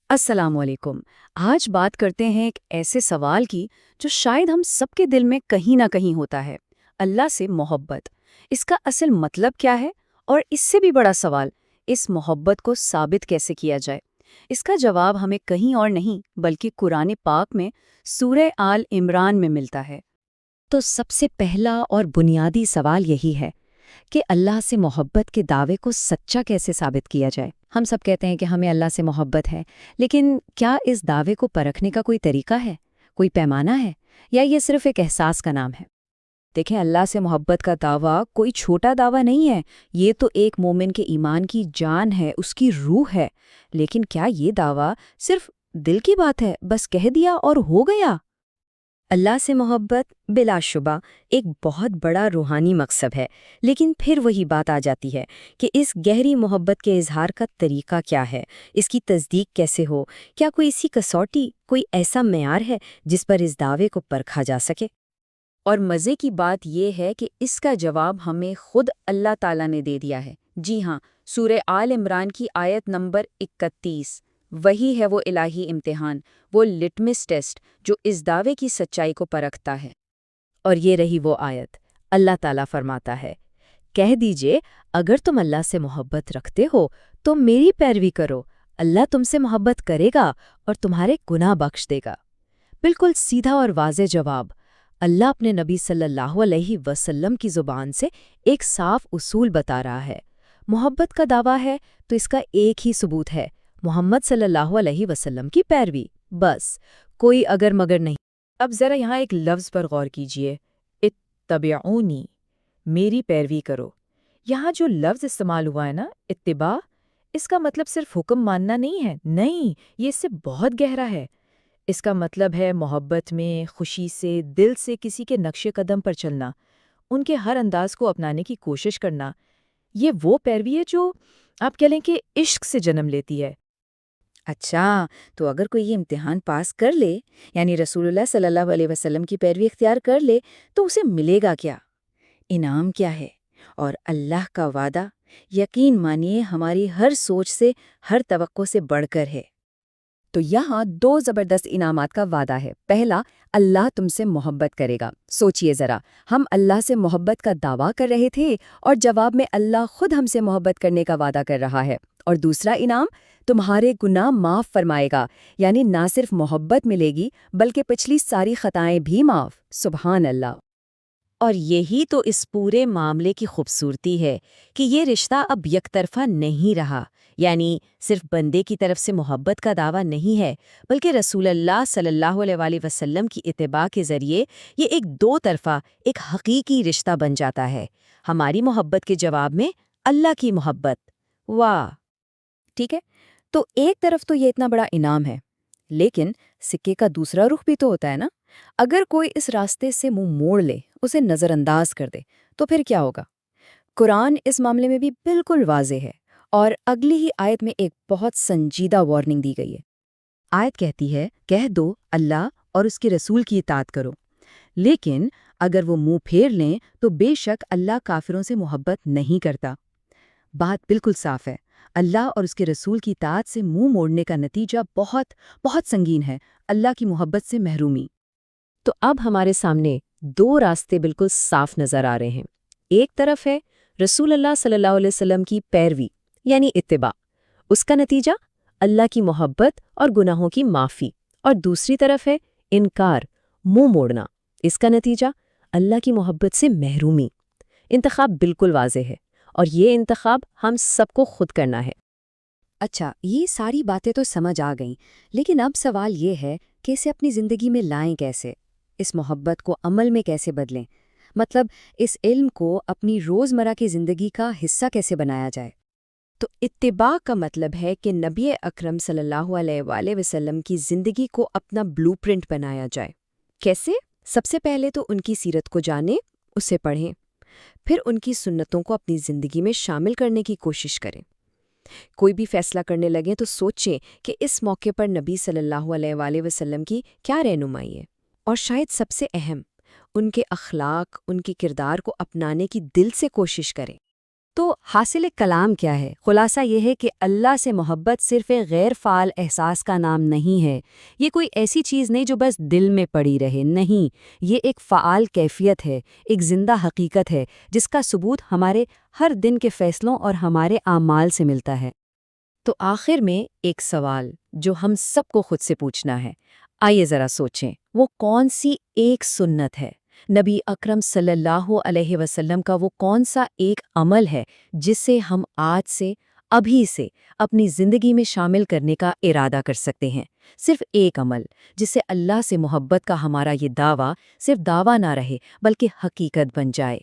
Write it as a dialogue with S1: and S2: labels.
S1: السلام علیکم۔ آج بات کرتے ہیں ایک ایسے سوال کی جو شاید ہم سب کے دل میں کہیں نہ کہیں ہوتا ہے، اللہ سے محبت۔ اس کا اصل مطلب کیا ہے؟ اور اس سے بھی بڑا سوال، اس محبت کو ثابت کیسے کیا جائے؟ اس کا جواب ہمیں کہیں اور نہیں بلکہ قرآن پاک میں سورہ آل عمران میں ملتا ہے۔
S2: تو سب سے پہلا اور بنیادی سوال یہی ہے کہ اللہ سے محبت کے دعوے کو سچا کیسے ثابت کیا جائے۔ ہم سب کہتے ہیں کہ ہمیں اللہ سے محبت ہے، لیکن کیا اس دعوے کو پرکھنے کا کوئی طریقہ ہے، کوئی پیمانہ ہے، یا یہ صرف ایک احساس کا نام ہے؟
S1: دیکھیں، اللہ سے محبت کا دعویٰ کوئی چھوٹا دعویٰ نہیں ہے، یہ تو ایک مومن کے ایمان کی جان ہے، اس کی روح ہے۔ لیکن کیا یہ دعویٰ صرف دل کی بات ہے، بس کہہ دیا اور ہو گیا؟
S2: اللہ سے محبت بلا شبہ ایک بہت بڑا روحانی مقصد ہے، لیکن پھر وہی بات آ جاتی ہے کہ اس گہری محبت کے اظہار کا طریقہ کیا ہے، اس کی تصدیق کیسے ہو، کیا کوئی اسی کسوٹی، کوئی ایسا معیار ہے جس پر اس دعوے کو پرکھا جا سکے؟
S1: اور مزے کی بات یہ ہے کہ اس کا جواب ہمیں خود اللہ تعالیٰ نے دے دیا ہے۔ جی ہاں، سورہ آل عمران کی آیت نمبر 31، وہی ہے وہ الہی امتحان، وہ لٹمس ٹیسٹ جو اس دعوے کی سچائی کو پرکھتا ہے۔
S2: اور یہ رہی وہ آیت، اللہ تعالیٰ فرماتا ہے، کہہ دیجئے اگر تم اللہ سے محبت رکھتے ہو تو میری پیروی کرو، اللہ تم سے محبت کرے گا اور تمہارے گناہ بخش دے گا۔ بالکل سیدھا اور واضح جواب۔ اللہ اپنے نبی صلی اللہ علیہ وسلم کی زبان سے ایک صاف اصول بتا رہا ہے۔ محبت کا دعویٰ ہے تو اس کا ایک ہی ثبوت ہے، محمد صلی اللہ علیہ وسلم کی پیروی، بس کوئی اگر مگر نہیں۔
S3: اب ذرا یہاں ایک لفظ پر غور کیجئے، اتبعونی، میری پیروی کرو۔ یہاں جو لفظ استعمال ہوا ہے نا، اتباع، اس کا مطلب صرف حکم ماننا نہیں ہے، نہیں، یہ اس سے بہت گہرا ہے۔ اس کا مطلب ہے محبت میں، خوشی سے، دل سے کسی کے نقش قدم پر چلنا، ان کے ہر انداز کو اپنانے کی کوشش کرنا۔ یہ وہ پیروی ہے جو آپ کہہ لیں کہ عشق سے جنم لیتی ہے۔
S1: اچھا، تو اگر کوئی یہ امتحان پاس کر لے، یعنی رسول اللہ صلی اللہ علیہ وسلم کی پیروی اختیار کر لے، تو اسے ملے گا کیا؟ انعام کیا ہے؟ اور اللہ کا وعدہ، یقین مانیے، ہماری ہر سوچ سے، ہر توقع سے بڑھ کر ہے۔ تو یہاں دو زبردست انعامات کا وعدہ ہے۔ پہلا، اللہ تم سے محبت کرے گا۔ سوچئے ذرا، ہم اللہ سے محبت کا دعویٰ کر رہے تھے اور جواب میں اللہ خود ہم سے محبت کرنے کا وعدہ کر رہا ہے۔ اور دوسرا انعام، تمہارے گناہ معاف فرمائے گا، یعنی نہ صرف محبت ملے گی بلکہ پچھلی ساری خطائیں بھی معاف۔ سبحان اللہ۔
S2: اور یہی تو اس پورے معاملے کی خوبصورتی ہے کہ یہ رشتہ اب یک طرفہ نہیں رہا، یعنی صرف بندے کی طرف سے محبت کا دعویٰ نہیں ہے، بلکہ رسول اللہ صلی اللہ علیہ وسلم کی اتباع کے ذریعے یہ ایک دو طرفہ، ایک حقیقی رشتہ بن جاتا ہے۔ ہماری محبت کے جواب میں اللہ کی محبت۔ واہ!
S1: ٹھیک ہے، تو ایک طرف تو یہ اتنا بڑا انعام ہے، لیکن سکے کا دوسرا رخ بھی تو ہوتا ہے نا۔ اگر کوئی اس راستے سے منہ موڑ لے، اسے نظر انداز کر دے، تو پھر کیا ہوگا؟ قرآن اس معاملے میں بھی بالکل واضح ہے، اور اگلی ہی آیت میں ایک بہت سنجیدہ وارننگ دی گئی ہے۔ آیت کہتی ہے، کہہ دو اللہ اور اس کے رسول کی اطاعت کرو، لیکن اگر وہ منہ پھیر لیں تو بے شک اللہ کافروں سے محبت نہیں کرتا۔ بات بالکل صاف ہے، اللہ اور اس کے رسول کی اطاعت سے منہ موڑنے کا نتیجہ بہت بہت سنگین ہے، اللہ کی محبت سے محرومی۔
S2: تو اب ہمارے سامنے دو راستے بالکل صاف نظر آ رہے ہیں۔ ایک طرف ہے رسول اللہ صلی اللہ علیہ وسلم کی پیروی، یعنی اتباع، اس کا نتیجہ اللہ کی محبت اور گناہوں کی معافی، اور دوسری طرف ہے انکار، منہ موڑنا، اس کا نتیجہ اللہ کی محبت سے محرومی۔ انتخاب بالکل واضح ہے، اور یہ انتخاب ہم سب کو خود کرنا ہے۔
S1: اچھا، یہ ساری باتیں تو سمجھ آ گئیں، لیکن اب سوال یہ ہے کہ اسے اپنی زندگی میں لائیں کیسے؟ اس محبت کو عمل میں کیسے بدلیں؟ مطلب اس علم کو اپنی روزمرہ کی زندگی کا حصہ کیسے بنایا جائے؟ تو اتباع کا مطلب ہے کہ نبی اکرم صلی اللہ علیہ وآلہ وسلم کی زندگی کو اپنا بلو پرنٹ بنایا جائے۔ کیسے؟ سب سے پہلے تو ان کی سیرت کو جانیں، اسے پڑھیں، پھر ان کی سنتوں کو اپنی زندگی میں شامل کرنے کی کوشش کریں۔ کوئی بھی فیصلہ کرنے لگیں تو سوچیں کہ اس موقع پر نبی صلی اللہ علیہ وآلہ وسلم کی کیا رہنمائی ہے، اور شاید سب سے اہم، ان کے اخلاق، ان کے کردار کو اپنانے کی دل سے کوشش کریں۔ تو حاصل کلام کیا ہے؟ خلاصہ یہ ہے کہ اللہ سے محبت صرف ایک غیر فعال احساس کا نام نہیں ہے، یہ کوئی ایسی چیز نہیں جو بس دل میں پڑی رہے، نہیں، یہ ایک فعال کیفیت ہے، ایک زندہ حقیقت ہے جس کا ثبوت ہمارے ہر دن کے فیصلوں اور ہمارے اعمال سے ملتا ہے۔
S2: تو آخر میں ایک سوال جو ہم سب کو خود سے پوچھنا ہے، آئیے ذرا سوچیں، وہ کون سی ایک سنت ہے؟ نبی اکرم صلی اللہ علیہ وسلم کا وہ کون سا ایک عمل ہے جسے ہم آج سے، ابھی سے اپنی زندگی میں شامل کرنے کا ارادہ کر سکتے ہیں؟ صرف ایک عمل جس سے اللہ سے محبت کا ہمارا یہ دعویٰ صرف دعویٰ نہ رہے بلکہ حقیقت بن جائے۔